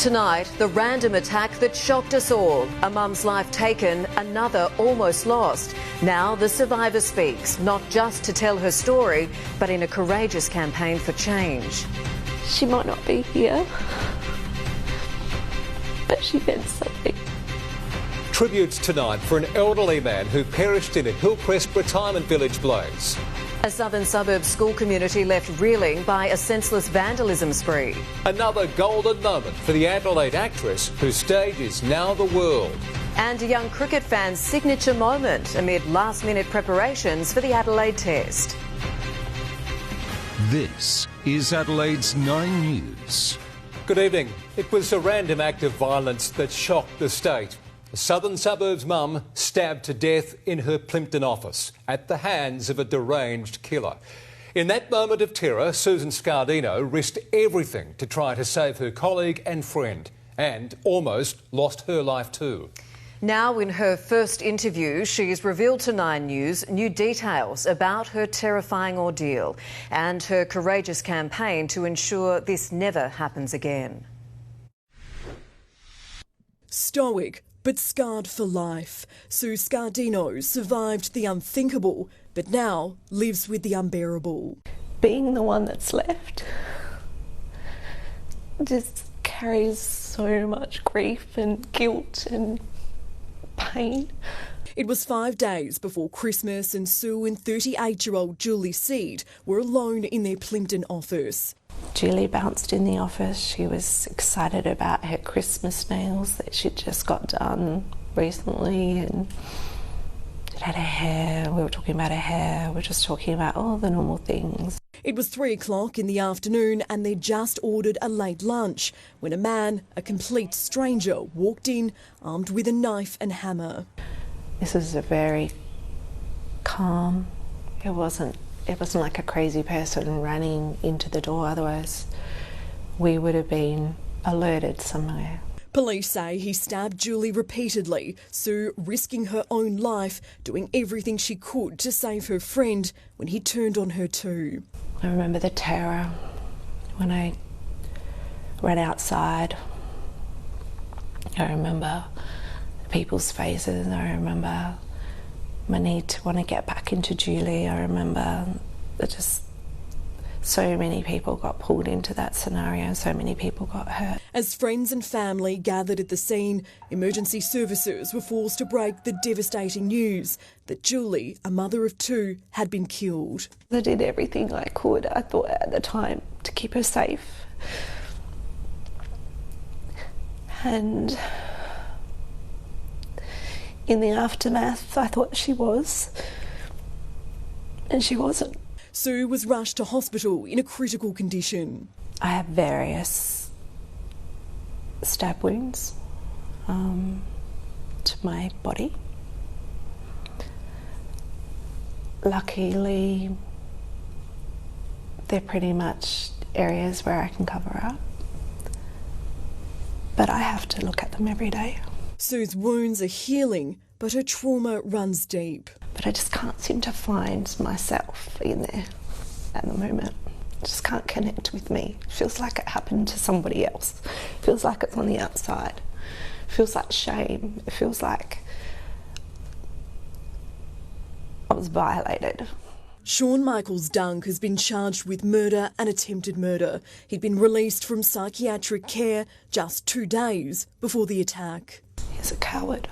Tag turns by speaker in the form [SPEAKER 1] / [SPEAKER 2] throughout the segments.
[SPEAKER 1] Tonight, the random attack that shocked us all. A mum's life taken, another almost lost. Now the survivor speaks, not just to tell her story, but in a courageous campaign for change.
[SPEAKER 2] She might not be here, but she meant something.
[SPEAKER 3] Tributes tonight for an elderly man who perished in a Hillcrest retirement village blaze.
[SPEAKER 1] A southern suburb school community left reeling by a senseless vandalism spree.
[SPEAKER 3] Another golden moment for the Adelaide actress whose stage is now the world.
[SPEAKER 1] And a young cricket fan's signature moment amid last-minute preparations for the Adelaide Test.
[SPEAKER 4] This is Adelaide's 9 News.
[SPEAKER 3] Good evening. It was a random act of violence that shocked the state. A southern suburbs mum stabbed to death in her Plimpton office at the hands of a deranged killer. In that moment of terror, Susan Scardino risked everything to try to save her colleague and friend, and almost lost her life too.
[SPEAKER 1] Now, in her first interview, she's revealed to 9 News new details about her terrifying ordeal and her courageous campaign to ensure this never happens again.
[SPEAKER 5] Stoic but scarred for life, Sue Scardino survived the unthinkable, but now lives with the unbearable.
[SPEAKER 2] Being the one that's left just carries so much grief and guilt and pain.
[SPEAKER 5] It was 5 days before Christmas and Sue and 38-year-old Julie Seed were alone in their Plimpton office.
[SPEAKER 2] Julie bounced in the office. She was excited about her Christmas nails that she'd just got done recently, and it had her hair. We were talking about her hair. We were just talking about all the normal things.
[SPEAKER 5] It was 3 o'clock in the afternoon and they'd just ordered a late lunch when a man, a complete stranger, walked in armed with a knife and hammer.
[SPEAKER 2] This was a very calm. It wasn't like a crazy person running into the door, otherwise we would have been alerted somewhere.
[SPEAKER 5] Police say he stabbed Julie repeatedly, Sue risking her own life, doing everything she could to save her friend when he turned on her too.
[SPEAKER 2] I remember the terror when I ran outside. I remember people's faces. I remember my need to want to get back into Julie. I remember that just so many people got pulled into that scenario, so many people got hurt.
[SPEAKER 5] As friends and family gathered at the scene, emergency services were forced to break the devastating news that Julie, a mother of 2, had been killed.
[SPEAKER 2] I did everything I could, I thought at the time, to keep her safe. And in the aftermath, I thought she was, and she wasn't.
[SPEAKER 5] Sue was rushed to hospital in a critical condition.
[SPEAKER 2] I have various stab wounds to my body. Luckily, they're pretty much areas where I can cover up, but I have to look at them every day.
[SPEAKER 5] Sue's wounds are healing, but her trauma runs deep.
[SPEAKER 2] But I just can't seem to find myself in there at the moment. I just can't connect with me. It feels like it happened to somebody else. It feels like it's on the outside. It feels like shame. It feels like I was violated.
[SPEAKER 5] Sean Michaels Dunk has been charged with murder and attempted murder. He'd been released from psychiatric care just 2 days before the attack.
[SPEAKER 2] He's a coward.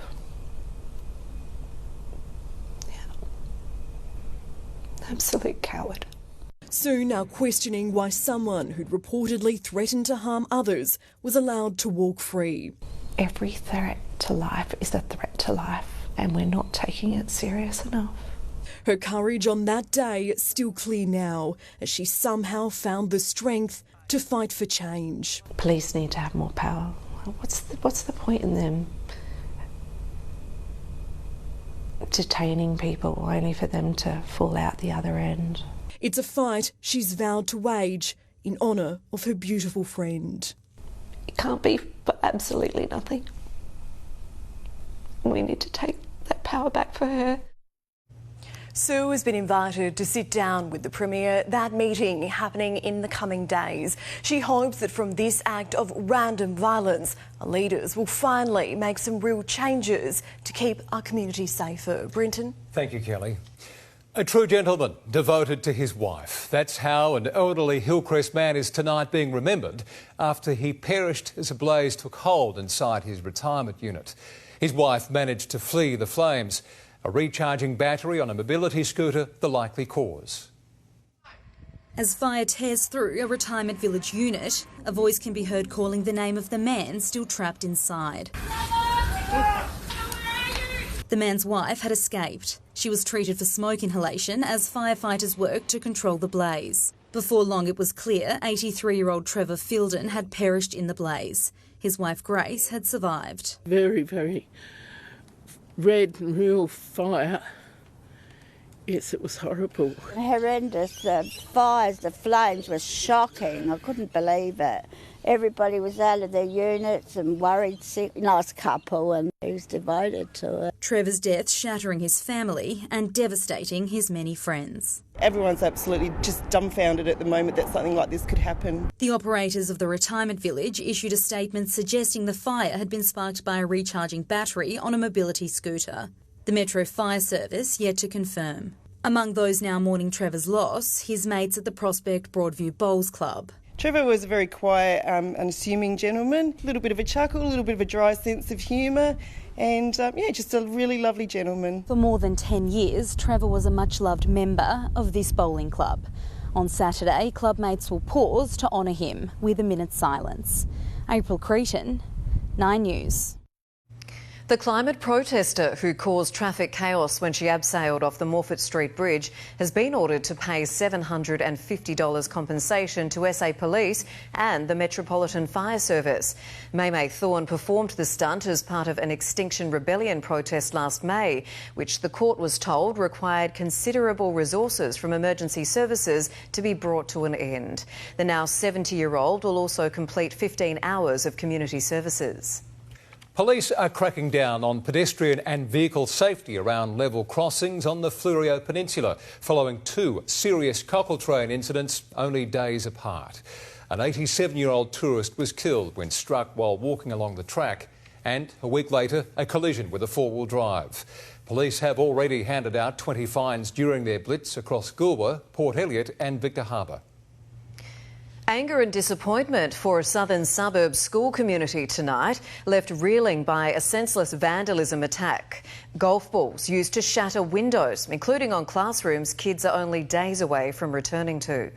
[SPEAKER 2] Absolute coward.
[SPEAKER 5] Sue now questioning why someone who'd reportedly threatened to harm others was allowed to walk free.
[SPEAKER 2] Every threat to life is a threat to life, and we're not taking it serious enough.
[SPEAKER 5] Her courage on that day still clear now, as she somehow found the strength to fight for change.
[SPEAKER 2] Police need to have more power. What's the point in them detaining people only for them to fall out the other end?
[SPEAKER 5] It's a fight she's vowed to wage in honour of her beautiful friend.
[SPEAKER 2] It can't be for absolutely nothing. We need to take that power back for her.
[SPEAKER 5] Sue has been invited to sit down with the Premier, that meeting happening in the coming days. She hopes that from this act of random violence, our leaders will finally make some real changes to keep our community safer. Brenton?
[SPEAKER 3] Thank you, Kelly. A true gentleman devoted to his wife. That's how an elderly Hillcrest man is tonight being remembered after he perished as a blaze took hold inside his retirement unit. His wife managed to flee the flames. A recharging battery on a mobility scooter, the likely cause.
[SPEAKER 6] As fire tears through a retirement village unit, a voice can be heard calling the name of the man still trapped inside. The man's wife had escaped. She was treated for smoke inhalation as firefighters worked to control the blaze. Before long it was clear 83-year-old Trevor Fielden had perished in the blaze. His wife Grace had survived.
[SPEAKER 7] Very, very red and real fire. Yes, it was horrible.
[SPEAKER 8] Horrendous. The fires, the flames were shocking. I couldn't believe it. Everybody was out of their units and worried sick. Nice couple, and he was devoted to it.
[SPEAKER 6] Trevor's death shattering his family and devastating his many friends.
[SPEAKER 9] Everyone's absolutely just dumbfounded at the moment that something like this could happen.
[SPEAKER 6] The operators of the retirement village issued a statement suggesting the fire had been sparked by a recharging battery on a mobility scooter. The Metro Fire Service yet to confirm. Among those now mourning Trevor's loss, his mates at the Prospect Broadview Bowls Club.
[SPEAKER 9] Trevor was a very quiet, unassuming gentleman. A little bit of a chuckle, a little bit of a dry sense of humour, and just a really lovely gentleman.
[SPEAKER 6] For more than 10 years, Trevor was a much-loved member of this bowling club. On Saturday, club mates will pause to honour him with a minute's silence. April Cretan, 9 News.
[SPEAKER 1] The climate protester who caused traffic chaos when she abseiled off the Morfett Street Bridge has been ordered to pay $750 compensation to SA Police and the Metropolitan Fire Service. May Thorne performed the stunt as part of an Extinction Rebellion protest last May, which the court was told required considerable resources from emergency services to be brought to an end. The now 70-year-old will also complete 15 hours of community services.
[SPEAKER 3] Police are cracking down on pedestrian and vehicle safety around level crossings on the Fleurieu Peninsula, following 2 serious cockle train incidents only days apart. An 87-year-old tourist was killed when struck while walking along the track, and a week later, a collision with a four-wheel drive. Police have already handed out 20 fines during their blitz across Goolwa, Port Elliot and Victor Harbour.
[SPEAKER 1] Anger and disappointment for a southern suburbs school community tonight, left reeling by a senseless vandalism attack. Golf balls used to shatter windows, including on classrooms kids are only days away from returning to.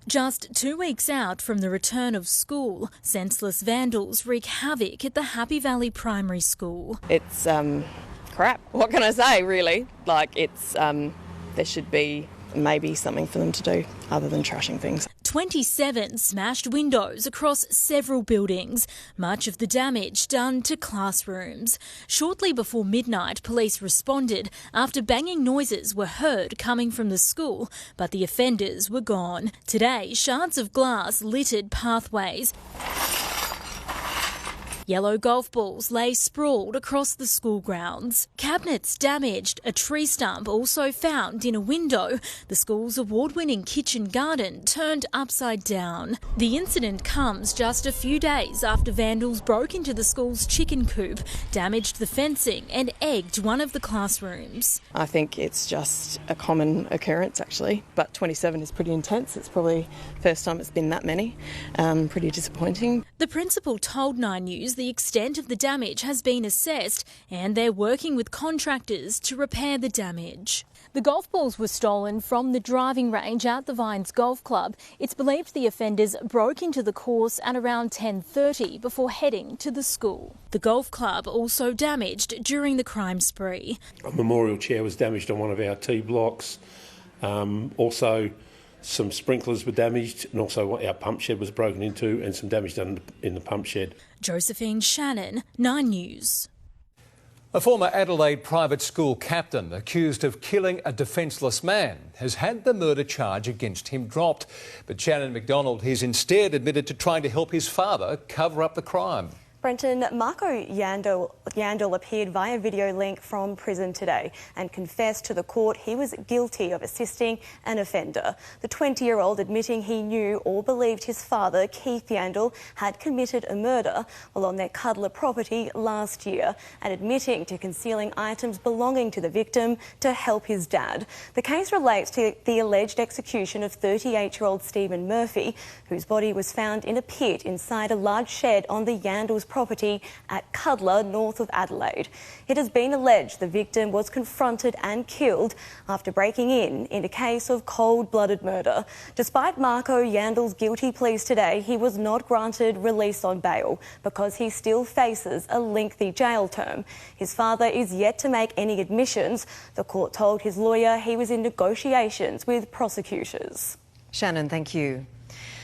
[SPEAKER 10] Just 2 weeks out from the return of school, senseless vandals wreak havoc at the Happy Valley Primary School.
[SPEAKER 11] It's crap. What can I say, really? There should be maybe something for them to do other than trashing things.
[SPEAKER 10] 27 smashed windows across several buildings, much of the damage done to classrooms. Shortly before midnight, police responded after banging noises were heard coming from the school, but the offenders were gone. Today, shards of glass littered pathways. Yellow golf balls lay sprawled across the school grounds. Cabinets damaged, a tree stump also found in a window. The school's award-winning kitchen garden turned upside down. The incident comes just a few days after vandals broke into the school's chicken coop, damaged the fencing and egged one of the classrooms.
[SPEAKER 11] I think it's just a common occurrence, actually, but 27 is pretty intense. It's probably the first time it's been that many. Pretty disappointing.
[SPEAKER 10] The principal told 9 News the extent of the damage has been assessed and they're working with contractors to repair the damage. The golf balls were stolen from the driving range at the Vines Golf Club. It's believed the offenders broke into the course at around 10:30 before heading to the school. The golf club also damaged during the crime spree.
[SPEAKER 12] A memorial chair was damaged on one of our tee blocks. Also, some sprinklers were damaged, and also our pump shed was broken into and some damage done in the pump shed.
[SPEAKER 10] Josephine Shannon, 9 News.
[SPEAKER 3] A former Adelaide private school captain accused of killing a defenceless man has had the murder charge against him dropped. But Shannon McDonald has instead admitted to trying to help his father cover up the crime.
[SPEAKER 5] Brenton, Marco Yandel appeared via video link from prison today and confessed to the court he was guilty of assisting an offender. The 20-year-old admitting he knew or believed his father, Keith Yandel, had committed a murder while on their Cuddler property last year and admitting to concealing items belonging to the victim to help his dad. The case relates to the alleged execution of 38-year-old Stephen Murphy, whose body was found in a pit inside a large shed on the Yandel's property at Cuddler, north of Adelaide. It has been alleged the victim was confronted and killed after breaking in a case of cold-blooded murder. Despite Marco Yandel's guilty pleas today, he was not granted release on bail because he still faces a lengthy jail term. His father is yet to make any admissions. The court told his lawyer he was in negotiations with prosecutors.
[SPEAKER 1] Shannon, thank you.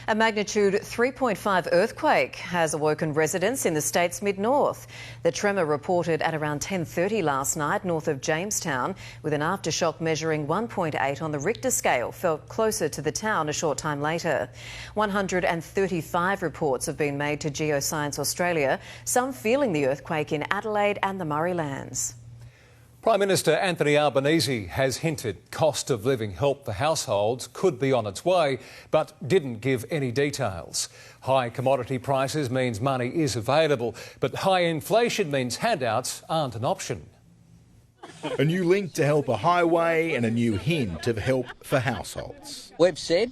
[SPEAKER 1] A magnitude 3.5 earthquake has awoken residents in the state's mid-north. The tremor reported at around 10:30 last night north of Jamestown, with an aftershock measuring 1.8 on the Richter scale, felt closer to the town a short time later. 135 reports have been made to Geoscience Australia, some feeling the earthquake in Adelaide and the Murray Lands.
[SPEAKER 3] Prime Minister Anthony Albanese has hinted cost of living help for households could be on its way, but didn't give any details. High commodity prices means money is available, but high inflation means handouts aren't an option.
[SPEAKER 13] A new link to help a highway and a new hint of help for households.
[SPEAKER 14] We've said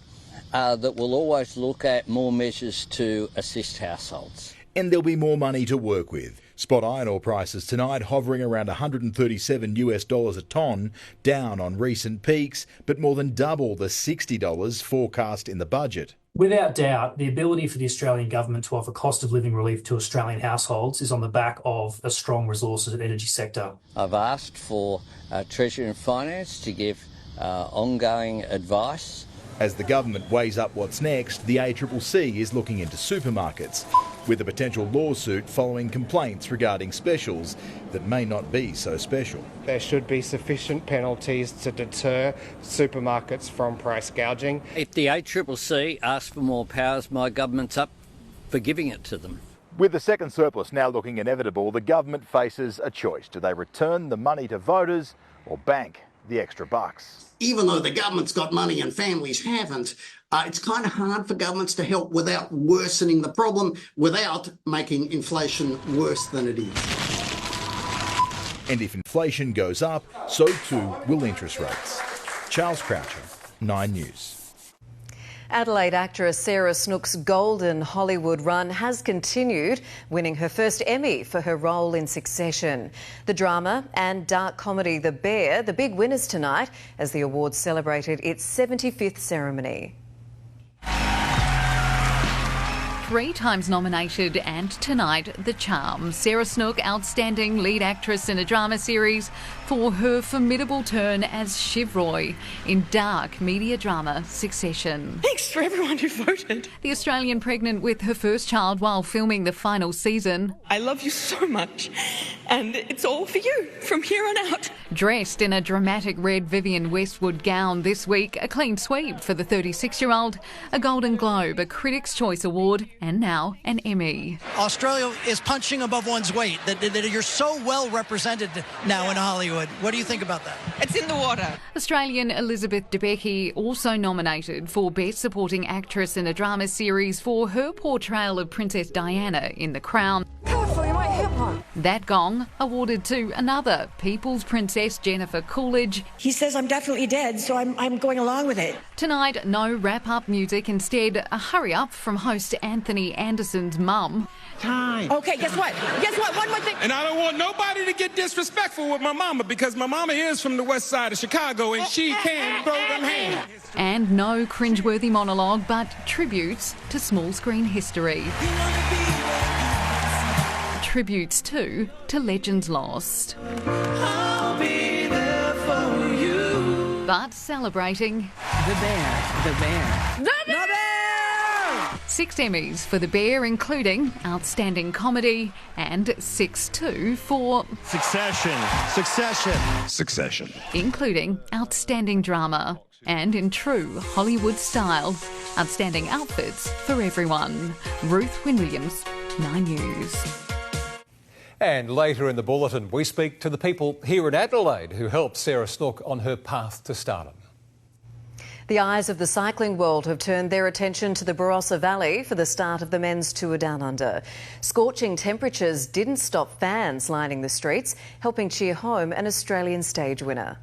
[SPEAKER 14] that we'll always look at more measures to assist households.
[SPEAKER 13] And there'll be more money to work with. Spot iron ore prices tonight hovering around $137 a tonne, down on recent peaks, but more than double the $60 forecast in the budget.
[SPEAKER 15] Without doubt, the ability for the Australian government to offer cost of living relief to Australian households is on the back of a strong resources and energy sector.
[SPEAKER 14] I've asked for Treasury and Finance to give ongoing advice.
[SPEAKER 13] As the government weighs up what's next, the ACCC is looking into supermarkets, with a potential lawsuit following complaints regarding specials that may not be so special.
[SPEAKER 16] There should be sufficient penalties to deter supermarkets from price gouging.
[SPEAKER 14] If the ACCC asks for more powers, my government's up for giving it to them.
[SPEAKER 13] With the second surplus now looking inevitable, the government faces a choice. Do they return the money to voters or bank the extra bucks?
[SPEAKER 17] Even though the government's got money and families haven't, it's kind of hard for governments to help without worsening the problem, without making inflation worse than it is.
[SPEAKER 13] And if inflation goes up, so too will interest rates. Charles Croucher, 9 News.
[SPEAKER 1] Adelaide actress Sarah Snook's golden Hollywood run has continued, winning her first Emmy for her role in Succession. The drama and dark comedy The Bear, the big winners tonight as the awards celebrated its 75th ceremony.
[SPEAKER 18] 3 times nominated and tonight The Charm. Sarah Snook, outstanding lead actress in a drama series for her formidable turn as Shiv Roy in dark media drama Succession.
[SPEAKER 19] Thanks for everyone who voted.
[SPEAKER 18] The Australian pregnant with her first child while filming the final season.
[SPEAKER 19] I love you so much and it's all for you from here on out.
[SPEAKER 18] Dressed in a dramatic red Vivienne Westwood gown this week, a clean sweep for the 36-year-old, a Golden Globe, a Critics' Choice Award and now an Emmy.
[SPEAKER 20] Australia is punching above one's weight, that you're so well represented now in Hollywood. What do you think about that?
[SPEAKER 19] It's in the water.
[SPEAKER 18] Australian Elizabeth Debicki also nominated for Best Supporting Actress in a Drama Series for her portrayal of Princess Diana in The Crown.
[SPEAKER 19] Careful, you might hit one.
[SPEAKER 18] That gong awarded to another People's Princess, Jennifer Coolidge.
[SPEAKER 19] He says I'm definitely dead, so I'm going along with it.
[SPEAKER 18] Tonight, no wrap-up music. Instead, a hurry-up from host Anthony Anderson's mum.
[SPEAKER 19] Time. Okay, guess what? One more thing.
[SPEAKER 21] And I don't want nobody to get disrespectful with my mama because my mama is from the west side of Chicago and she can throw them hands.
[SPEAKER 18] And no cringeworthy monologue, but tributes to small screen history. Tributes too to legends lost.
[SPEAKER 19] I'll be there for you.
[SPEAKER 18] But celebrating
[SPEAKER 7] The Bear.
[SPEAKER 19] The Bear!
[SPEAKER 18] 6 Emmys for The Bear, including Outstanding Comedy, and 6 for
[SPEAKER 4] Succession.
[SPEAKER 18] including Outstanding Drama. And in true Hollywood style, outstanding outfits for everyone. Ruth Wynne-Williams, 9 News.
[SPEAKER 3] And later in the bulletin, we speak to the people here in Adelaide who helped Sarah Snook on her path to stardom.
[SPEAKER 1] The eyes of the cycling world have turned their attention to the Barossa Valley for the start of the men's Tour Down Under. Scorching temperatures didn't stop fans lining the streets, helping cheer home an Australian stage winner.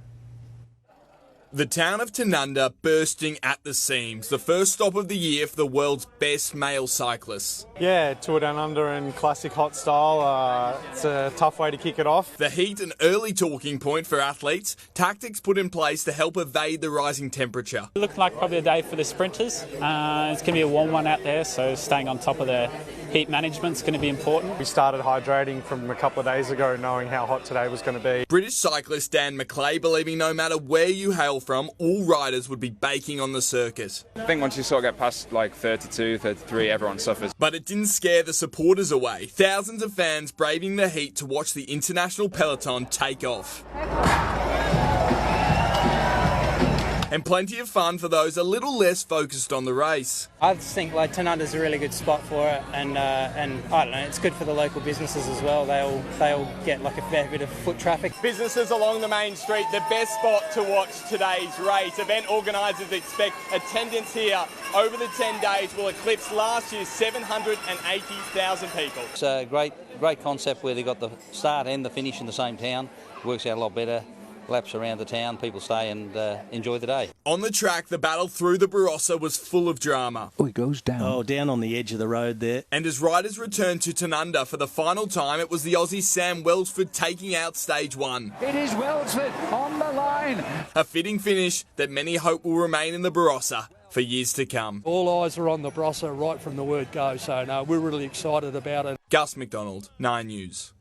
[SPEAKER 2] The town of Tanunda bursting at the seams, the first stop of the year for the world's best male cyclists.
[SPEAKER 22] Yeah, Tour Down Under in classic hot style. It's a tough way to kick it off.
[SPEAKER 2] The heat, an early talking point for athletes. Tactics put in place to help evade the rising temperature.
[SPEAKER 23] Looking like probably a day for the sprinters. It's going to be a warm one out there, so staying on top of the heat management is going to be important.
[SPEAKER 22] We started hydrating from a couple of days ago, knowing how hot today was going to be.
[SPEAKER 2] British cyclist Dan McLay believing no matter where you hail from, all riders would be baking on the circuit.
[SPEAKER 24] I think once you sort of get past like 32, 33, everyone suffers.
[SPEAKER 2] But it didn't scare the supporters away. Thousands of fans braving the heat to watch the international peloton take off. And plenty of fun for those a little less focused on the race.
[SPEAKER 25] I just think like Tanunda's a really good spot for it, and I don't know, it's good for the local businesses as well. They all get like a fair bit of foot traffic.
[SPEAKER 2] Businesses along the main street, the best spot to watch today's race. Event organisers expect attendance here over the 10 days will eclipse last year's 780,000 people.
[SPEAKER 26] It's a great concept where they got the start and the finish in the same town. Works out a lot better. Laps around the town, people stay and enjoy the day.
[SPEAKER 2] On the track, the battle through the Barossa was full of drama.
[SPEAKER 27] Oh, it goes down.
[SPEAKER 28] Oh, down on the edge of the road there.
[SPEAKER 2] And as riders returned to Tanunda for the final time, it was the Aussie Sam Welsford taking out stage one.
[SPEAKER 27] It is Welsford on the line.
[SPEAKER 2] A fitting finish that many hope will remain in the Barossa for years to come.
[SPEAKER 29] All eyes are on the Barossa right from the word go, so no, we're really excited about it.
[SPEAKER 2] Gus McDonald, 9 News.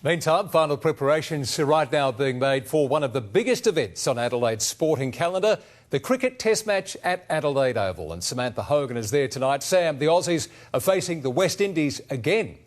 [SPEAKER 3] Meantime, final preparations are right now being made for one of the biggest events on Adelaide's sporting calendar, the cricket test match at Adelaide Oval. And Samantha Hogan is there tonight. Sam, the Aussies are facing the West Indies again.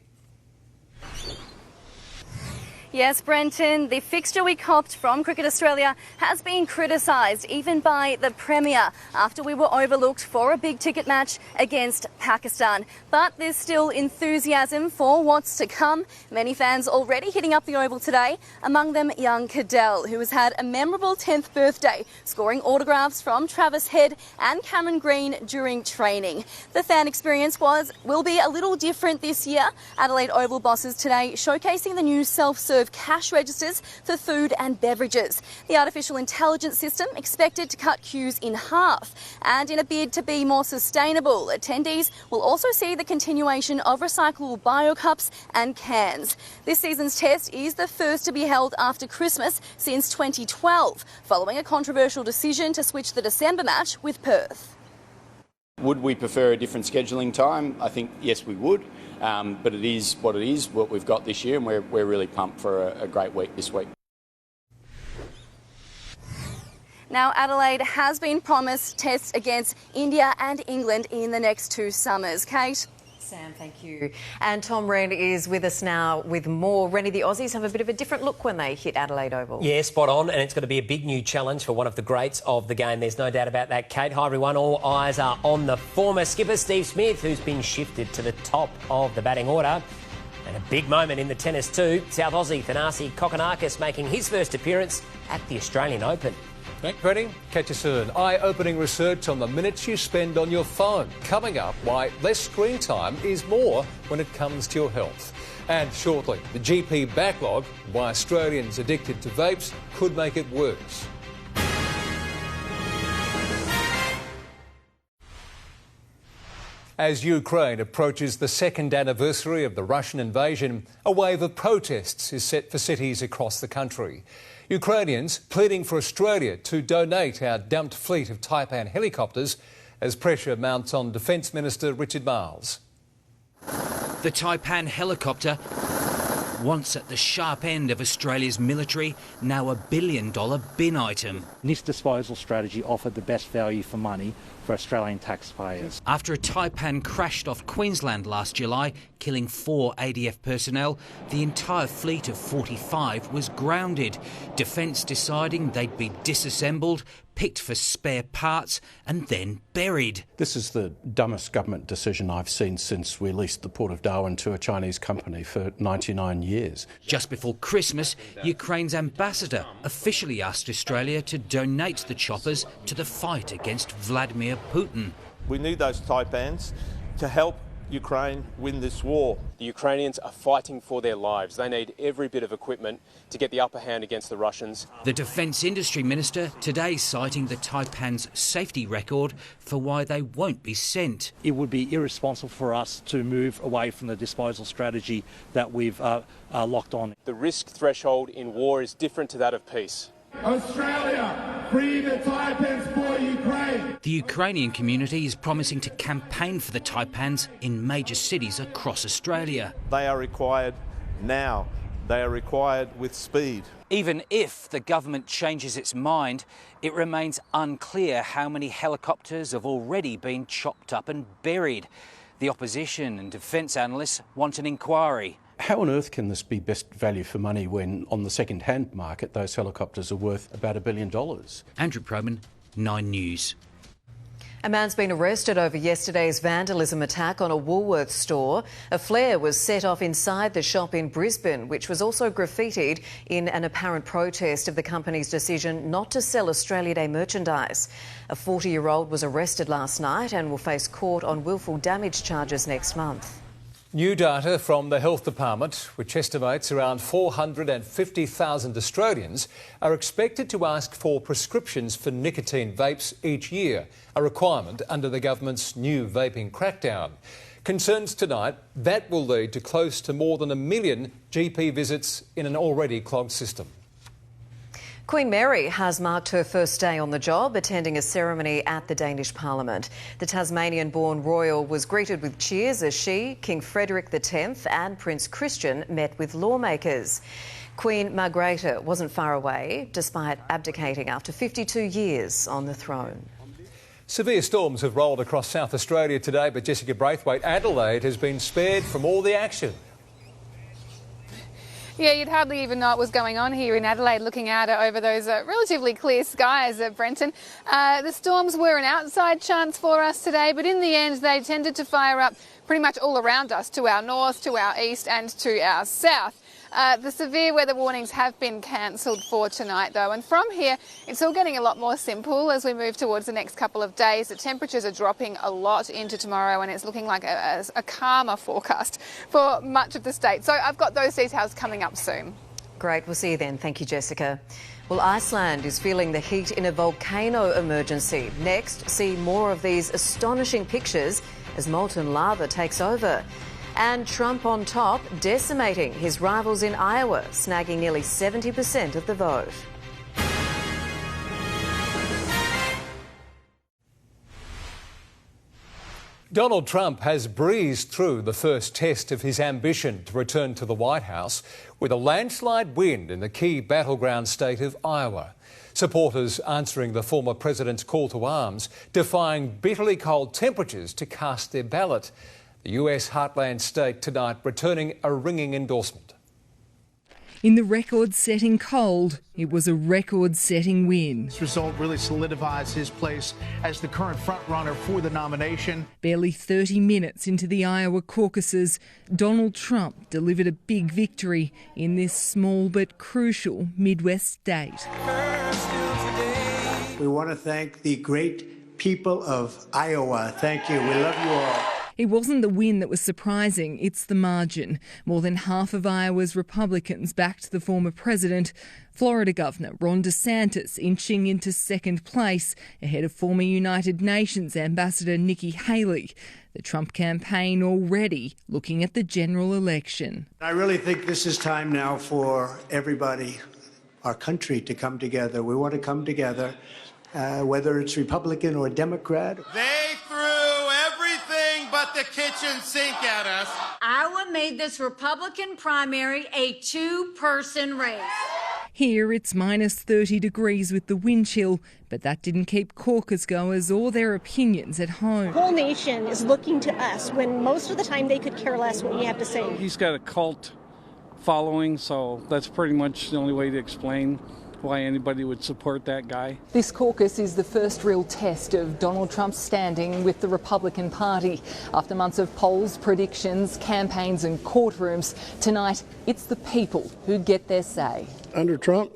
[SPEAKER 30] Yes, Brenton, the fixture we copped from Cricket Australia has been criticised even by the Premier after we were overlooked for a big ticket match against Pakistan. But there's still enthusiasm for what's to come. Many fans already hitting up the Oval today, among them young Cadell, who has had a memorable 10th birthday, scoring autographs from Travis Head and Cameron Green during training. The fan experience will be a little different this year. Adelaide Oval bosses today showcasing the new self-serve cash registers for food and beverages. The artificial intelligence system expected to cut queues in half. And in a bid to be more sustainable, attendees will also see the continuation of recyclable bio-cups and cans. This season's test is the first to be held after Christmas since 2012, following a controversial decision to switch the December match with Perth.
[SPEAKER 31] Would we prefer a different scheduling time? I think, yes, we would. But it is what we've got this year, and we're really pumped for a great week this week.
[SPEAKER 30] Now, Adelaide has been promised tests against India and England in the next 2 summers. Kate?
[SPEAKER 1] Sam, thank you. And Tom Rehn is with us now with more. Rennie, the Aussies have a bit of a different look when they hit Adelaide Oval.
[SPEAKER 32] Yeah, spot on, and it's going to be a big new challenge for one of the greats of the game. There's no doubt about that, Kate. Hi, everyone. All eyes are on the former skipper, Steve Smith, who's been shifted to the top of the batting order. And a big moment in the tennis too. South Aussie Thanasi Kokkinakis making his first appearance at the Australian Open.
[SPEAKER 3] Thanks, Brenton. Catch you soon. Eye-opening research on the minutes you spend on your phone. Coming up, why less screen time is more when it comes to your health. And shortly, the GP backlog, why Australians addicted to vapes could make it worse. As Ukraine approaches the second anniversary of the Russian invasion, a wave of protests is set for cities across the country. Ukrainians pleading for Australia to donate our dumped fleet of Taipan helicopters as pressure mounts on Defence Minister Richard Marles.
[SPEAKER 33] The Taipan helicopter, once at the sharp end of Australia's military, now $1 billion bin item.
[SPEAKER 34] This disposal strategy offered the best value for money
[SPEAKER 5] for Australian taxpayers.
[SPEAKER 33] After a taipan crashed off Queensland last July, killing 4 ADF personnel, the entire fleet of 45 was grounded. Defence deciding they'd be disassembled, picked for spare parts and then buried.
[SPEAKER 6] This is the dumbest government decision I've seen since we leased the Port of Darwin to a Chinese company for 99 years.
[SPEAKER 33] Just before Christmas, Ukraine's ambassador officially asked Australia to donate the choppers to the fight against Vladimir Putin.
[SPEAKER 8] We need those taipans to help Ukraine win this war.
[SPEAKER 9] The Ukrainians are fighting for their lives. They need every bit of equipment to get the upper hand against the Russians.
[SPEAKER 33] The Defence Industry Minister today citing the taipan's safety record for why they won't be sent.
[SPEAKER 5] It would be irresponsible for us to move away from the disposal strategy that we've locked on.
[SPEAKER 9] The risk threshold in war is different to that of peace.
[SPEAKER 10] Australia, free the taipans for Ukraine.
[SPEAKER 33] The Ukrainian community is promising to campaign for the taipans in major cities across Australia.
[SPEAKER 8] They are required now. They are required with speed.
[SPEAKER 33] Even if the government changes its mind, it remains unclear how many helicopters have already been chopped up and buried. The opposition and defence analysts want an inquiry.
[SPEAKER 6] How on earth can this be best value for money when, on the second-hand market, those helicopters are worth about $1 billion?
[SPEAKER 33] Andrew Probyn, 9 News.
[SPEAKER 1] A man's been arrested over yesterday's vandalism attack on a Woolworths store. A flare was set off inside the shop in Brisbane, which was also graffitied in an apparent protest of the company's decision not to sell Australia Day merchandise. A 40-year-old was arrested last night and will face court on willful damage charges next month.
[SPEAKER 3] New data from the Health Department, which estimates around 450,000 Australians are expected to ask for prescriptions for nicotine vapes each year, a requirement under the government's new vaping crackdown. Concerns tonight that will lead to close to more than 1 million GP visits in an already clogged system.
[SPEAKER 1] Queen Mary has marked her first day on the job, attending a ceremony at the Danish Parliament. The Tasmanian-born royal was greeted with cheers as she, King Frederick X and Prince Christian met with lawmakers. Queen Margrethe wasn't far away, despite abdicating after 52 years on the throne.
[SPEAKER 3] Severe storms have rolled across South Australia today, but Jessica Braithwaite, Adelaide has been spared from all the action.
[SPEAKER 11] Yeah, you'd hardly even know what was going on here in Adelaide, looking out over those relatively clear skies at Brenton. The storms were an outside chance for us today, but in the end they tended to fire up pretty much all around us, to our north, to our east and to our south. The severe weather warnings have been cancelled for tonight though, and from here it's all getting a lot more simple as we move towards the next couple of days. The temperatures are dropping a lot into tomorrow and it's looking like a calmer forecast for much of the state. So I've got those details coming up soon.
[SPEAKER 1] Great, we'll see you then. Thank you, Jessica. Well, Iceland is feeling the heat in a volcano emergency. Next, see more of these astonishing pictures as molten lava takes over. And Trump on top, decimating his rivals in Iowa, snagging nearly 70% of the vote.
[SPEAKER 3] Donald Trump has breezed through the first test of his ambition to return to the White House with a landslide win in the key battleground state of Iowa. Supporters answering the former president's call to arms, defying bitterly cold temperatures to cast their ballot. The US heartland state tonight returning a ringing endorsement.
[SPEAKER 12] In the record-setting cold, it was a record-setting win.
[SPEAKER 13] This result really solidifies his place as the current frontrunner for the nomination.
[SPEAKER 12] Barely 30 minutes into the Iowa caucuses, Donald Trump delivered a big victory in this small but crucial Midwest state.
[SPEAKER 14] We want to thank the great people of Iowa. Thank you. We love you all.
[SPEAKER 12] It wasn't the win that was surprising, it's the margin. More than half of Iowa's Republicans backed the former president. Florida Governor Ron DeSantis inching into second place, ahead of former United Nations Ambassador Nikki Haley. The Trump campaign already looking at the general election.
[SPEAKER 14] I really think this is time now for everybody, our country, to come together. We want to come together, whether it's Republican or Democrat.
[SPEAKER 15] They threw everything but the kitchen sink at us.
[SPEAKER 16] Iowa made this Republican primary a two-person race.
[SPEAKER 12] Here it's minus 30 degrees with the wind chill, but that didn't keep caucus goers or their opinions at home.
[SPEAKER 4] The whole nation is looking to us when most of the time they could care less what we have to say.
[SPEAKER 7] He's got a cult following, so that's pretty much the only way to explain why anybody would support that guy.
[SPEAKER 16] This caucus is the first real test of Donald Trump's standing with the Republican Party. After months of polls, predictions, campaigns and courtrooms, tonight it's the people who get their say.
[SPEAKER 17] Under Trump,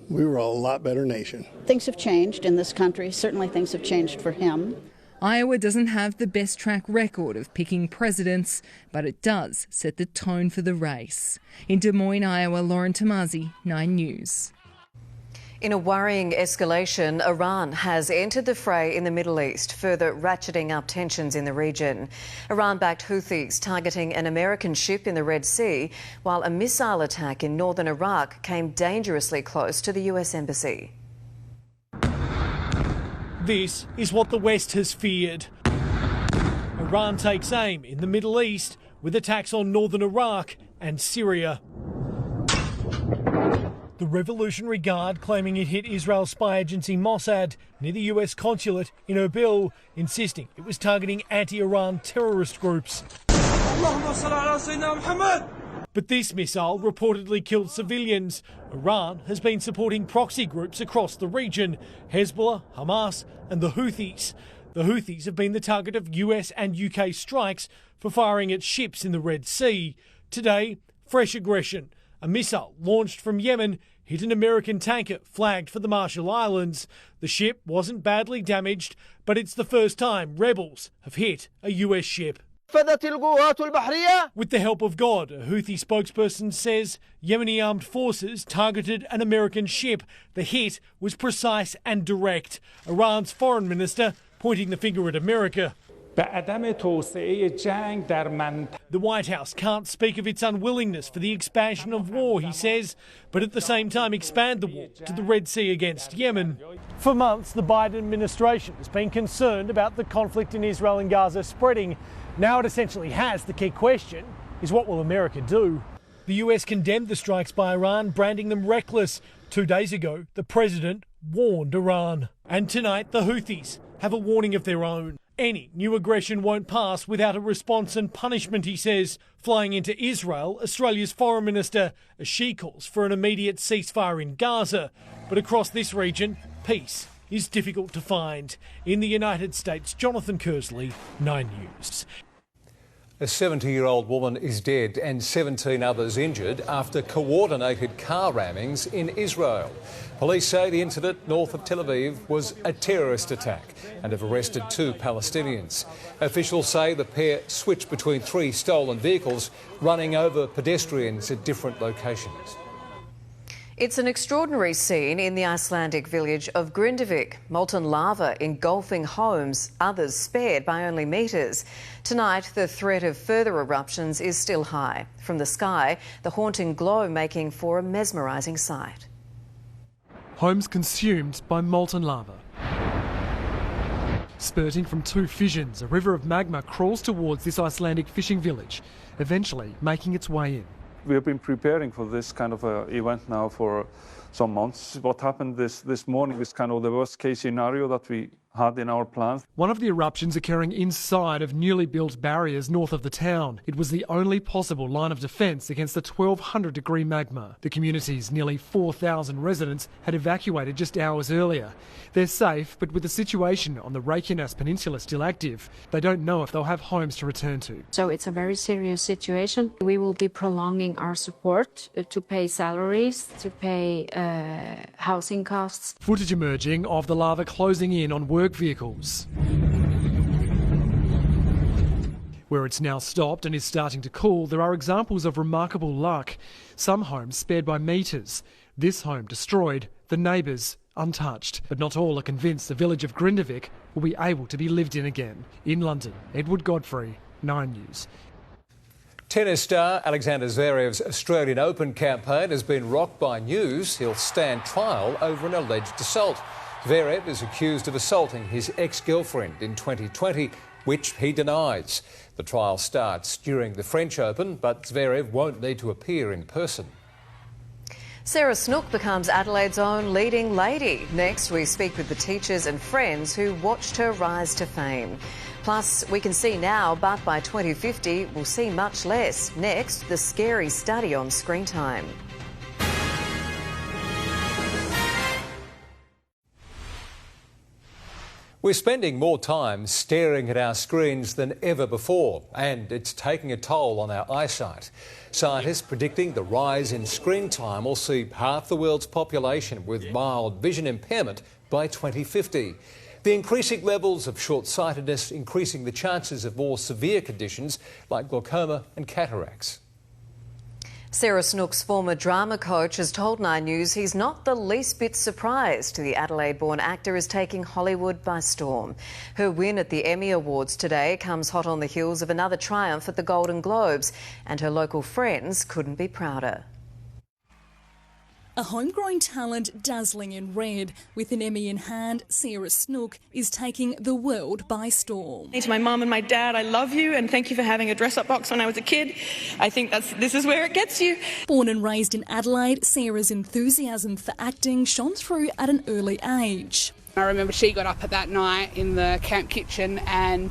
[SPEAKER 17] we were a lot better nation.
[SPEAKER 18] Things have changed in this country. Certainly things have changed for him.
[SPEAKER 12] Iowa doesn't have the best track record of picking presidents, but it does set the tone for the race. In Des Moines, Iowa, Lauren Tomasi, 9 News.
[SPEAKER 1] In a worrying escalation, Iran has entered the fray in the Middle East, further ratcheting up tensions in the region. Iran-backed Houthis targeting an American ship in the Red Sea, while a missile attack in northern Iraq came dangerously close to the US Embassy.
[SPEAKER 19] This is what the West has feared. Iran takes aim in the Middle East with attacks on northern Iraq and Syria. The Revolutionary Guard claiming it hit Israel's spy agency Mossad near the US consulate in Erbil, insisting it was targeting anti-Iran terrorist groups. But this missile reportedly killed civilians. Iran has been supporting proxy groups across the region, Hezbollah, Hamas and the Houthis. The Houthis have been the target of US and UK strikes for firing at ships in the Red Sea. Today, fresh aggression. A missile launched from Yemen hit an American tanker flagged for the Marshall Islands. The ship wasn't badly damaged, but it's the first time rebels have hit a US ship. With the help of God, a Houthi spokesperson says Yemeni armed forces targeted an American ship. The hit was precise and direct. Iran's foreign minister pointing the finger at America. The White House can't speak of its unwillingness for the expansion of war, he says, but at the same time expand the war to the Red Sea against Yemen. For months, the Biden administration has been concerned about the conflict in Israel and Gaza spreading. Now it essentially has. The key question is, what will America do? The US condemned the strikes by Iran, branding them reckless. 2 days ago, the president warned Iran. And tonight, the Houthis have a warning of their own. Any new aggression won't pass without a response and punishment, he says, flying into Israel, Australia's foreign minister, as she calls for an immediate ceasefire in Gaza. But across this region, peace is difficult to find. In the United States, Jonathan Kersley, 9 News.
[SPEAKER 3] A 70-year-old woman is dead and 17 others injured after coordinated car rammings in Israel. Police say the incident north of Tel Aviv was a terrorist attack and have arrested 2 Palestinians. Officials say the pair switched between 3 stolen vehicles, running over pedestrians at different locations.
[SPEAKER 1] It's an extraordinary scene in the Icelandic village of Grindavik. Molten lava engulfing homes, others spared by only metres. Tonight, the threat of further eruptions is still high. From the sky, the haunting glow making for a mesmerising sight.
[SPEAKER 20] Homes consumed by molten lava. Spurting from 2 fissions, a river of magma crawls towards this Icelandic fishing village, eventually making its way in.
[SPEAKER 21] We have been preparing for this kind of event now for some months. What happened this morning is kind of the worst case scenario that we had in our plans.
[SPEAKER 20] One of the eruptions occurring inside of newly built barriers north of the town. It was the only possible line of defence against the 1,200-degree magma. The community's nearly 4,000 residents had evacuated just hours earlier. They're safe, but with the situation on the Reykjanes Peninsula still active, they don't know if they'll have homes to return to.
[SPEAKER 22] So it's a very serious situation. We will be prolonging our support to pay salaries, to pay housing costs.
[SPEAKER 20] Footage emerging of the lava closing in on work vehicles. Where it's now stopped and is starting to cool, there are examples of remarkable luck. Some homes spared by metres. This home destroyed, the neighbours untouched. But not all are convinced the village of Grindavik will be able to be lived in again. In London, Edward Godfrey, 9 News.
[SPEAKER 3] Tennis star Alexander Zverev's Australian Open campaign has been rocked by news he'll stand trial over an alleged assault. Zverev is accused of assaulting his ex-girlfriend in 2020, which he denies. The trial starts during the French Open, but Zverev won't need to appear in person.
[SPEAKER 1] Sarah Snook becomes Adelaide's own leading lady. Next, we speak with the teachers and friends who watched her rise to fame. Plus, we can see now, but by 2050, we'll see much less. Next, the scary study on screen time.
[SPEAKER 3] We're spending more time staring at our screens than ever before, and it's taking a toll on our eyesight. Scientists predicting the rise in screen time will see half the world's population with mild vision impairment by 2050. The increasing levels of short-sightedness increasing the chances of more severe conditions like glaucoma and cataracts.
[SPEAKER 1] Sarah Snook's former drama coach has told Nine News he's not the least bit surprised the Adelaide-born actor is taking Hollywood by storm. Her win at the Emmy Awards today comes hot on the heels of another triumph at the Golden Globes, and her local friends couldn't be prouder.
[SPEAKER 2] A homegrown talent dazzling in red. With an Emmy in hand, Sarah Snook is taking the world by storm.
[SPEAKER 5] To my mum and my dad, I love you and thank you for having a dress-up box when I was a kid. I think this is where it gets you.
[SPEAKER 2] Born and raised in Adelaide, Sarah's enthusiasm for acting shone through at an early age.
[SPEAKER 9] I remember she got up at that night in the camp kitchen and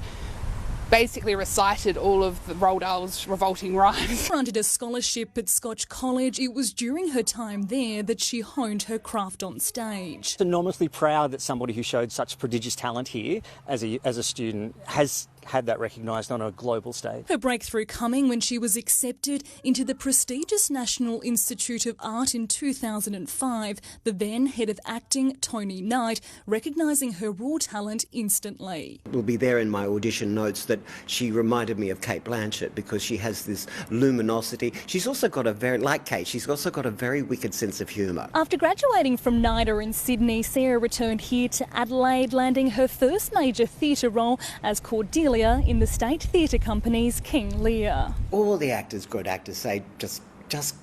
[SPEAKER 9] basically recited all of the Roald Dahl's revolting rhymes.
[SPEAKER 2] Granted a scholarship at Scotch College, it was during her time there that she honed her craft on stage.
[SPEAKER 23] Enormously proud that somebody who showed such prodigious talent here as a student has had that recognised on a global stage.
[SPEAKER 2] Her breakthrough coming when she was accepted into the prestigious National Institute of Art in 2005, the then head of acting, Tony Knight, recognising her raw talent instantly.
[SPEAKER 24] It will be there in my audition notes that she reminded me of Cate Blanchett because she has this luminosity. She's also got a very, like Cate, she's also got a very wicked sense of humour.
[SPEAKER 2] After graduating from NIDA in Sydney, Sarah returned here to Adelaide, landing her first major theatre role as Cordelia in the State Theatre Company's King Lear.
[SPEAKER 24] All the actors, good actors, say just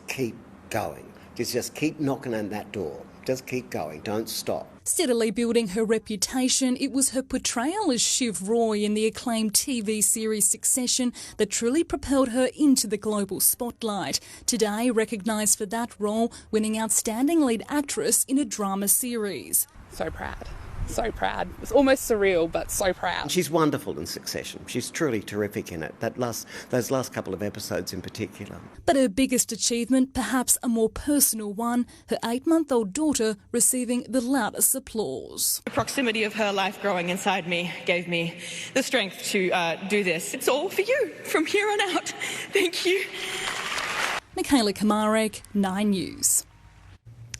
[SPEAKER 24] keep going. Just keep knocking on that door. Just keep going, don't stop.
[SPEAKER 2] Steadily building her reputation, it was her portrayal as Shiv Roy in the acclaimed TV series Succession that truly propelled her into the global spotlight. Today, recognised for that role, winning Outstanding Lead Actress in a drama series.
[SPEAKER 9] So proud. So proud. It's almost surreal, but so proud.
[SPEAKER 24] She's wonderful in Succession. She's truly terrific in it. Those last couple of episodes in particular.
[SPEAKER 2] But her biggest achievement, perhaps a more personal one, her 8-month-old daughter receiving the loudest applause.
[SPEAKER 5] The proximity of her life growing inside me gave me the strength to do this. It's all for you from here on out. Thank you.
[SPEAKER 2] Michaela Kamarek, 9 News.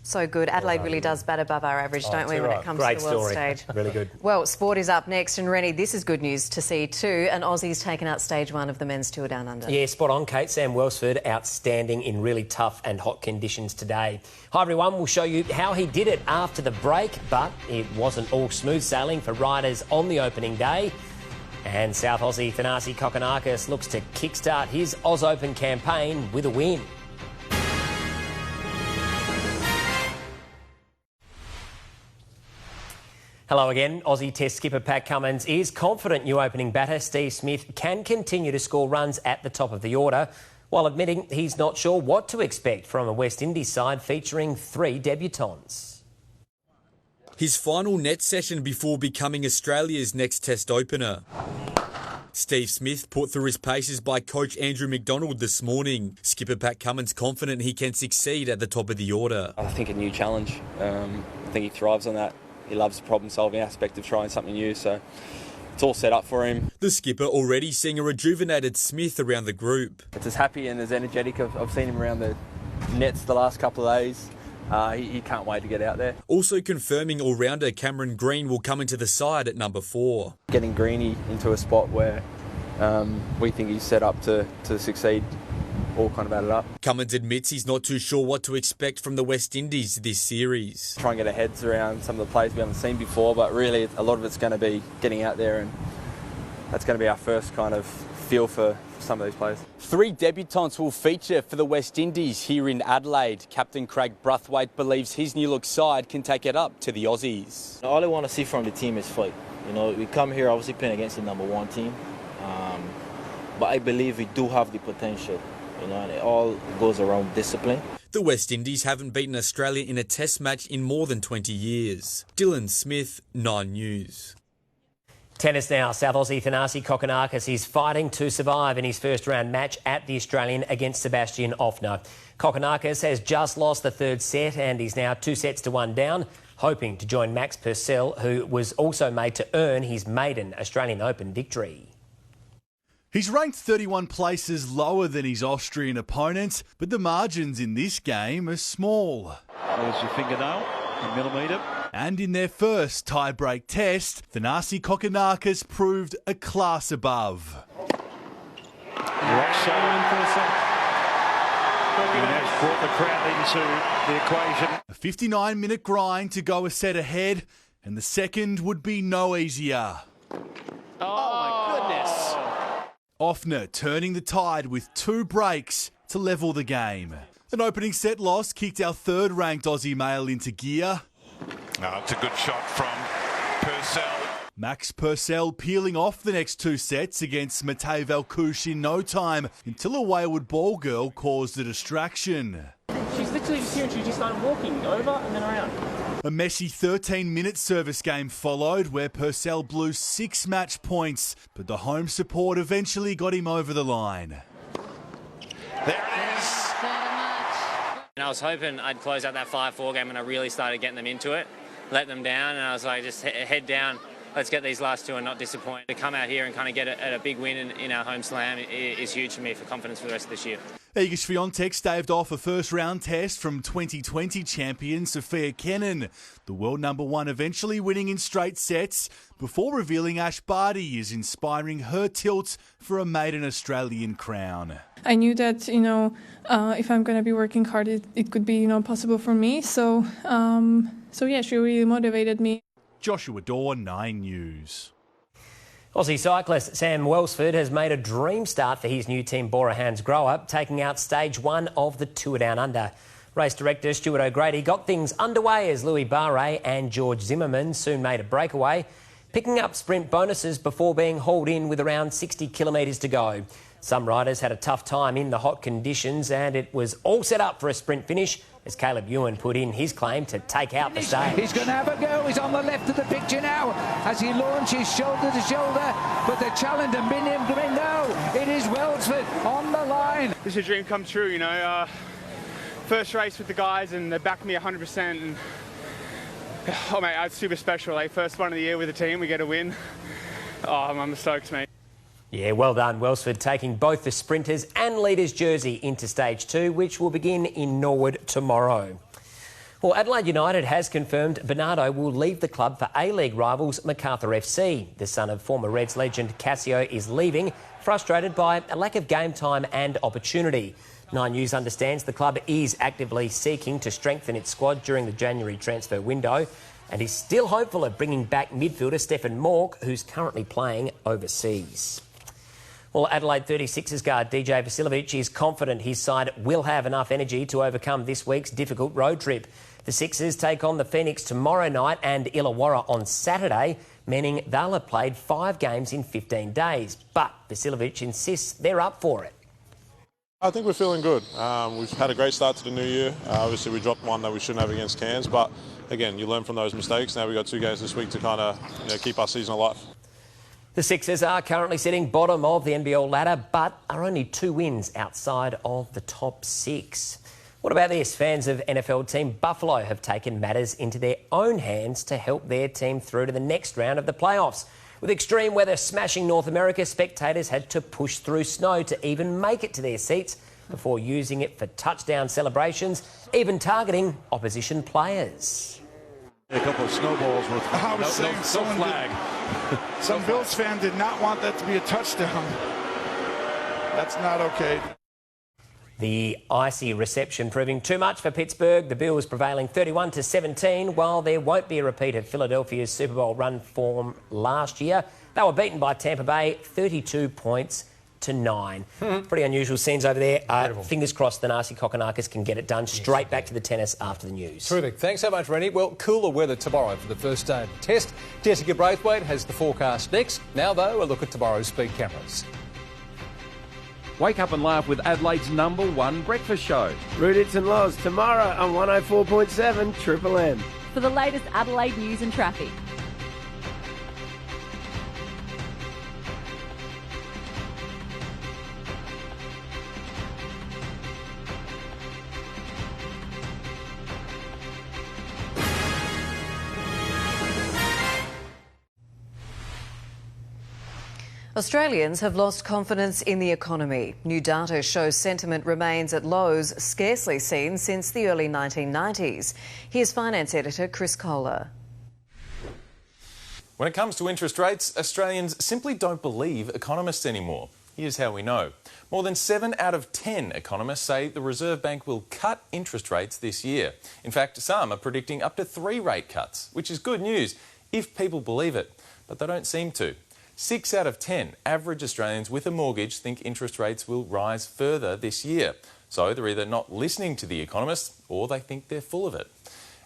[SPEAKER 1] So good. Adelaide really does bat above our average, don't we, when it comes to the world stage?
[SPEAKER 25] Really good.
[SPEAKER 1] Well, sport is up next, and Rennie, this is good news to see too. An Aussie's taken out stage 1 of the men's tour down under.
[SPEAKER 25] Yeah, spot on, Kate. Sam Welsford, outstanding in really tough and hot conditions today. Hi everyone, we'll show you how he did it after the break, but it wasn't all smooth sailing for riders on the opening day. And South Aussie Thanasi Kokonakis looks to kickstart his Oz Open campaign with a win. Hello again. Aussie Test skipper Pat Cummins is confident new opening batter Steve Smith can continue to score runs at the top of the order, while admitting he's not sure what to expect from a West Indies side featuring 3 debutants.
[SPEAKER 26] His final net session before becoming Australia's next Test opener. Steve Smith put through his paces by coach Andrew McDonald this morning. Skipper Pat Cummins confident he can succeed at the top of the order.
[SPEAKER 27] I think a new challenge. I think he thrives on that. He loves the problem-solving aspect of trying something new, so it's all set up for him.
[SPEAKER 26] The skipper already seeing a rejuvenated Smith around the group.
[SPEAKER 27] It's as happy and as energetic. I've seen him around the nets the last couple of days. He can't wait to get out there.
[SPEAKER 26] Also confirming all-rounder Cameron Green will come into the side at number 4.
[SPEAKER 27] Getting Greeny into a spot where we think he's set up to succeed. All kind of added up.
[SPEAKER 26] Cummins admits he's not too sure what to expect from the West Indies this series.
[SPEAKER 27] Try and get our heads around some of the plays we haven't seen before, but really a lot of it's going to be getting out there, and that's going to be our first kind of feel for some of these players.
[SPEAKER 28] 3 debutants will feature for the West Indies here in Adelaide. Captain Craig Braithwaite believes his new look side can take it up to the Aussies.
[SPEAKER 29] All I want to see from the team is fight. You know, we come here obviously playing against the #1 team, but I believe we do have the potential. and it all goes around discipline.
[SPEAKER 26] The West Indies haven't beaten Australia in a test match in more than 20 years. Dylan Smith, 9 News.
[SPEAKER 25] Tennis now. South Aussie Thanasi Kokkinakis is fighting to survive in his first round match at the Australian against Sebastian Offner. Kokkinakis has just lost the third set and is now 2-1 down, hoping to join Max Purcell, who was also made to earn his maiden Australian Open victory.
[SPEAKER 4] He's ranked 31 places lower than his Austrian opponent, but the margins in this game are small.
[SPEAKER 6] There's your fingernail, a millimetre.
[SPEAKER 4] And in their first tie-break test, Thanasi Kokkinakis proved a class above.
[SPEAKER 6] Rock solid for the set. And that's brought the crowd into the equation.
[SPEAKER 4] A 59-minute grind to go a set ahead, and the second would be no easier.
[SPEAKER 6] Oh my goodness.
[SPEAKER 4] Offner turning the tide with 2 breaks to level the game. An opening set loss kicked our third-ranked Aussie male into gear.
[SPEAKER 6] Oh, it's a good shot from Purcell.
[SPEAKER 4] Max Purcell peeling off the next 2 sets against Matej Valkush in no time until a wayward ball girl caused a distraction.
[SPEAKER 7] She's literally just here and she just started walking over and then around.
[SPEAKER 4] A messy 13-minute service game followed where Purcell blew 6 match points, but the home support eventually got him over the line.
[SPEAKER 6] There it is.
[SPEAKER 8] And I was hoping I'd close out that 5-4 game and I really started getting them into it, let them down, and I was like, just head down, let's get these last 2 and not disappoint. To come out here and kind of get a big win in our home slam is huge for me for confidence for the rest of this year.
[SPEAKER 4] Iga Swiatek staved off a first-round test from 2020 champion Sofia Kenin, the world number 1 eventually winning in straight sets before revealing Ash Barty is inspiring her tilt for a maiden Australian crown.
[SPEAKER 10] I knew that, if I'm going to be working hard, it could be, possible for me. So yeah, she really motivated me.
[SPEAKER 4] Joshua Daw, 9 News.
[SPEAKER 25] Aussie cyclist Sam Welsford has made a dream start for his new team Bora Hansgrohe, taking out stage 1 of the Tour Down Under. Race director Stuart O'Grady got things underway as Louis Barre and George Zimmerman soon made a breakaway, picking up sprint bonuses before being hauled in with around 60 kilometres to go. Some riders had a tough time in the hot conditions and it was all set up for a sprint finish as Caleb Ewan put in his claim to take out the stage.
[SPEAKER 11] He's going to have a go. He's on the left of the picture now as he launches shoulder to shoulder. But the challenger, Miniam Green, no, it is Welsford on the line.
[SPEAKER 13] This is a dream come true, First race with the guys and they backed me 100%. And, oh, mate, it's super special. First one of the year with the team, we get a win. Oh, I'm stoked, mate.
[SPEAKER 25] Yeah, well done, Welsford, taking both the sprinters and leaders jersey into stage 2, which will begin in Norwood tomorrow. Well, Adelaide United has confirmed Bernardo will leave the club for A-League rivals Macarthur FC. The son of former Reds legend Cassio is leaving, frustrated by a lack of game time and opportunity. 9 News understands the club is actively seeking to strengthen its squad during the January transfer window and is still hopeful of bringing back midfielder Stefan Mork, who's currently playing overseas. Well, Adelaide 36ers guard DJ Vasiljevic is confident his side will have enough energy to overcome this week's difficult road trip. The Sixers take on the Phoenix tomorrow night and Illawarra on Saturday, meaning they'll have played 5 games in 15 days. But Vasiljevic insists they're up for it.
[SPEAKER 14] I think we're feeling good. We've had a great start to the new year. Obviously, we dropped one that we shouldn't have against Cairns, but again, you learn from those mistakes. Now we've got 2 games this week to kind of keep our season alive.
[SPEAKER 25] The Sixers are currently sitting bottom of the NBL ladder, but are only 2 wins outside of the top 6. What about this? Fans of NFL team Buffalo have taken matters into their own hands to help their team through to the next round of the playoffs. With extreme weather smashing North America, spectators had to push through snow to even make it to their seats before using it for touchdown celebrations, even targeting opposition players.
[SPEAKER 6] A couple of snowballs with no flag.
[SPEAKER 15] Some Bills fan did not want that to be a touchdown. That's not okay.
[SPEAKER 25] The icy reception proving too much for Pittsburgh. The Bills prevailing 31-17, while there won't be a repeat of Philadelphia's Super Bowl run form last year. They were beaten by Tampa Bay 32-9. Pretty unusual scenes over there. Fingers crossed Thanasi Kokkinakis can get it done. Straight back to the tennis after the news.
[SPEAKER 3] Terrific. Thanks so much, Rennie. Well, cooler weather tomorrow for the first day of the test. Jessica Braithwaite has the forecast next. Now, though, a look at tomorrow's speed cameras.
[SPEAKER 12] Wake up and laugh with Adelaide's #1 breakfast show.
[SPEAKER 16] Rudits and Laws tomorrow on 104.7 Triple M.
[SPEAKER 17] For the latest Adelaide news and traffic.
[SPEAKER 1] Australians have lost confidence in the economy. New data shows sentiment remains at lows scarcely seen since the early 1990s. Here's finance editor Chris Kohler.
[SPEAKER 18] When it comes to interest rates, Australians simply don't believe economists anymore. Here's how we know. More than 7 out of 10 economists say the Reserve Bank will cut interest rates this year. In fact, some are predicting up to 3 rate cuts, which is good news if people believe it, but they don't seem to. 6 out of 10 average Australians with a mortgage think interest rates will rise further this year. So they're either not listening to the economists or they think they're full of it.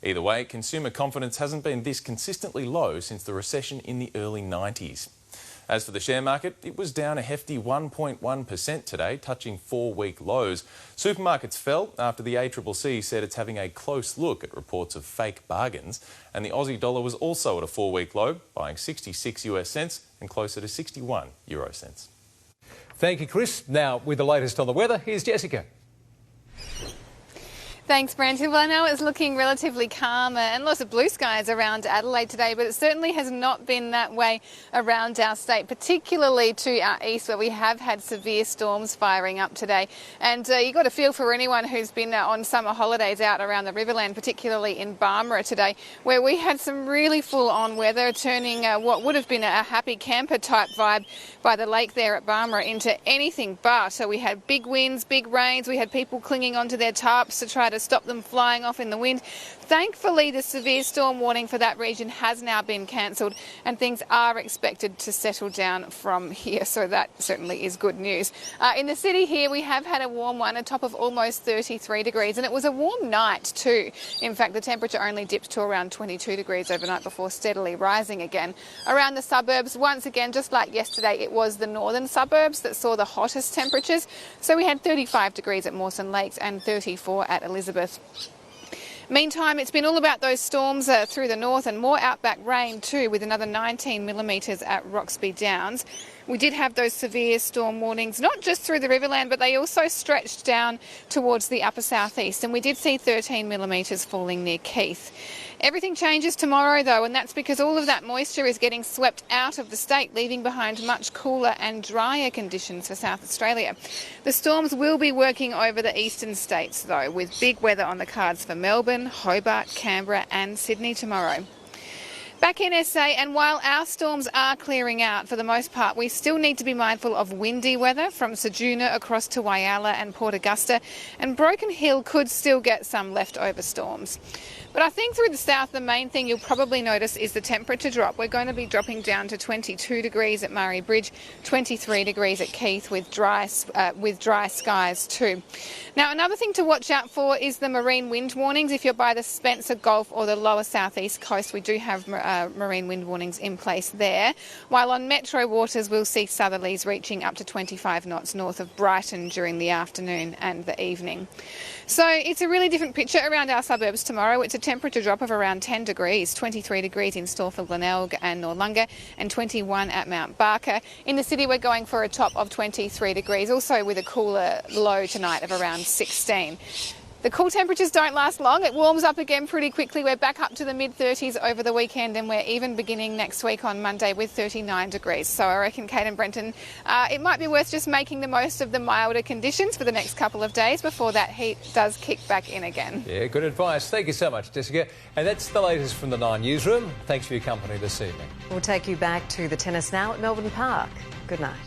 [SPEAKER 18] Either way, consumer confidence hasn't been this consistently low since the recession in the early 90s. As for the share market, it was down a hefty 1.1% today, touching 4-week lows. Supermarkets fell after the ACCC said it's having a close look at reports of fake bargains. And the Aussie dollar was also at a 4-week low, buying 66 US cents and closer to 61 euro cents.
[SPEAKER 3] Thank you, Chris. Now, with the latest on the weather, here's Jessica.
[SPEAKER 19] Thanks, Brenton. Well, I know it's looking relatively calmer and lots of blue skies around Adelaide today, but it certainly has not been that way around our state, particularly to our east, where we have had severe storms firing up today. And you got a feel for anyone who's been on summer holidays out around the Riverland, particularly in Barmera today, where we had some really full-on weather, turning what would have been a happy camper-type vibe by the lake there at Barmera into anything but. So we had big winds, big rains, we had people clinging onto their tarps to try to stop them flying off in the wind. Thankfully, the severe storm warning for that region has now been cancelled and things are expected to settle down from here, so that certainly is good news. In the city here, we have had a warm one, a top of almost 33 degrees, and it was a warm night too. In fact, the temperature only dipped to around 22 degrees overnight before steadily rising again. Around the suburbs, once again, just like yesterday, it was the northern suburbs that saw the hottest temperatures. So we had 35 degrees at Mawson Lakes and 34 at Elizabeth. Meantime, it's been all about those storms through the north and more outback rain too, with another 19 millimetres at Roxby Downs. We did have those severe storm warnings, not just through the Riverland, but they also stretched down towards the upper southeast, and we did see 13 millimetres falling near Keith. Everything changes tomorrow though, and that's because all of that moisture is getting swept out of the state, leaving behind much cooler and drier conditions for South Australia. The storms will be working over the eastern states though, with big weather on the cards for Melbourne, Hobart, Canberra and Sydney tomorrow. Back in SA, and while our storms are clearing out for the most part, we still need to be mindful of windy weather from Ceduna across to Whyalla and Port Augusta, and Broken Hill could still get some leftover storms. But I think through the south, the main thing you'll probably notice is the temperature drop. We're going to be dropping down to 22 degrees at Murray Bridge, 23 degrees at Keith with dry skies too. Now, another thing to watch out for is the marine wind warnings. If you're by the Spencer Gulf or the lower southeast coast, we do have marine wind warnings in place there. While on metro waters, we'll see southerlies reaching up to 25 knots north of Brighton during the afternoon and the evening. So it's a really different picture around our suburbs tomorrow. It's a temperature drop of around 10 degrees, 23 degrees in store for Glenelg and Noarlunga, and 21 at Mount Barker. In the city, we're going for a top of 23 degrees, also with a cooler low tonight of around 16. The cool temperatures don't last long. It warms up again pretty quickly. We're back up to the mid-30s over the weekend, and we're even beginning next week on Monday with 39 degrees. So I reckon, Kate and Brenton, it might be worth just making the most of the milder conditions for the next couple of days before that heat does kick back in again.
[SPEAKER 3] Yeah, good advice. Thank you so much, Jessica. And that's the latest from the 9 Newsroom. Thanks for your company this evening.
[SPEAKER 1] We'll take you back to the tennis now at Melbourne Park. Good night.